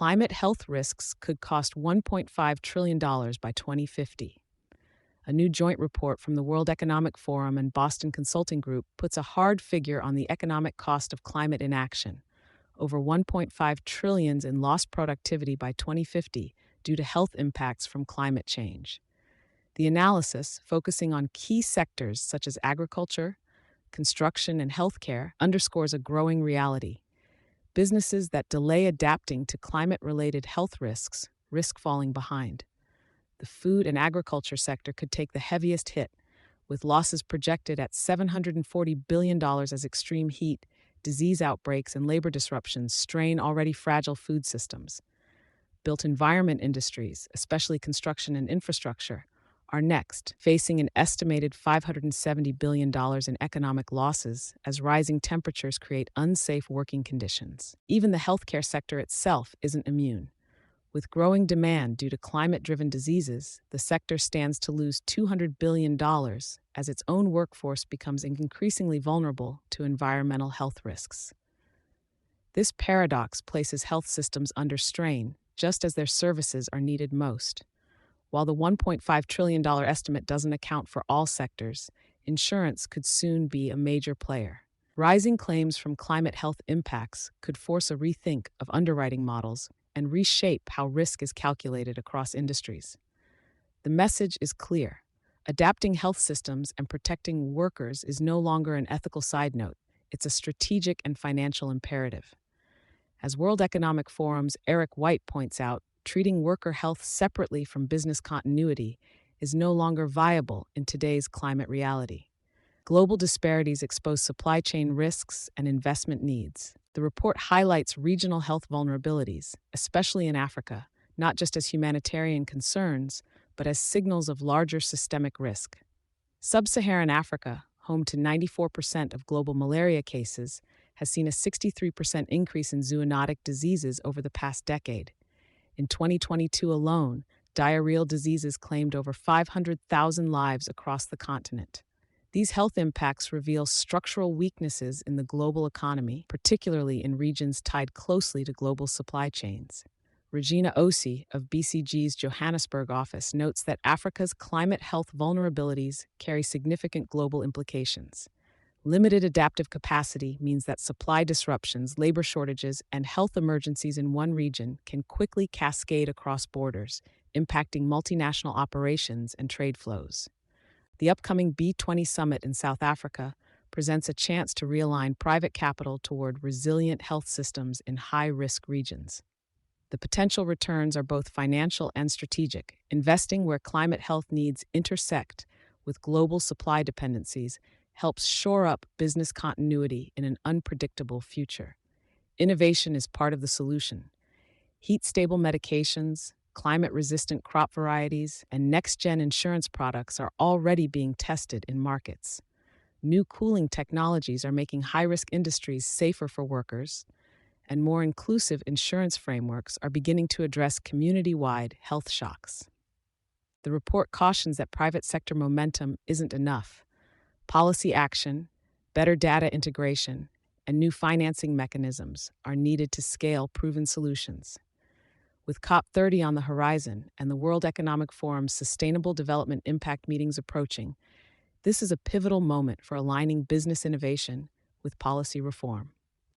climate health risks could cost $1.5 trillion by 2050. A new joint report from the World Economic Forum and Boston Consulting Group puts a hard figure on the economic cost of climate inaction, over 1.5 trillion in lost productivity by 2050 due to health impacts from climate change. The analysis, focusing on key sectors such as agriculture, construction, and healthcare, underscores a growing reality. Businesses that delay adapting to climate-related health risks risk falling behind. The food and agriculture sector could take the heaviest hit, with losses projected at $740 billion as extreme heat, disease outbreaks, and labor disruptions strain already fragile food systems. Built environment industries, especially construction and infrastructure, are next, facing an estimated $570 billion in economic losses as rising temperatures create unsafe working conditions. Even the healthcare sector itself isn't immune. With growing demand due to climate-driven diseases, the sector stands to lose $200 billion as its own workforce becomes increasingly vulnerable to environmental health risks. This paradox places health systems under strain just as their services are needed most. While the $1.5 trillion estimate doesn't account for all sectors, insurance could soon be a major player. Rising claims from climate health impacts could force a rethink of underwriting models and reshape how risk is calculated across industries. The message is clear. Adapting health systems and protecting workers is no longer an ethical side note. It's a strategic and financial imperative. As World Economic Forum's Eric White points out, treating worker health separately from business continuity is no longer viable in today's climate reality. Global disparities expose supply chain risks and investment needs. The report highlights regional health vulnerabilities, especially in Africa, not just as humanitarian concerns, but as signals of larger systemic risk. Sub-Saharan Africa, home to 94% of global malaria cases, has seen a 63% increase in zoonotic diseases over the past decade. In 2022 alone, diarrheal diseases claimed over 500,000 lives across the continent. These health impacts reveal structural weaknesses in the global economy, particularly in regions tied closely to global supply chains. Regina Osi of BCG's Johannesburg office notes that Africa's climate health vulnerabilities carry significant global implications. Limited adaptive capacity means that supply disruptions, labor shortages, and health emergencies in one region can quickly cascade across borders, impacting multinational operations and trade flows. The upcoming B20 summit in South Africa presents a chance to realign private capital toward resilient health systems in high-risk regions. The potential returns are both financial and strategic. Investing where climate health needs intersect with global supply dependencies helps shore up business continuity in an unpredictable future. Innovation is part of the solution. Heat-stable medications, climate-resistant crop varieties, and next-gen insurance products are already being tested in markets. New cooling technologies are making high-risk industries safer for workers, and more inclusive insurance frameworks are beginning to address community-wide health shocks. The report cautions that private sector momentum isn't enough. Policy action, better data integration, and new financing mechanisms are needed to scale proven solutions. With COP30 on the horizon and the World Economic Forum's Sustainable Development Impact meetings approaching, this is a pivotal moment for aligning business innovation with policy reform.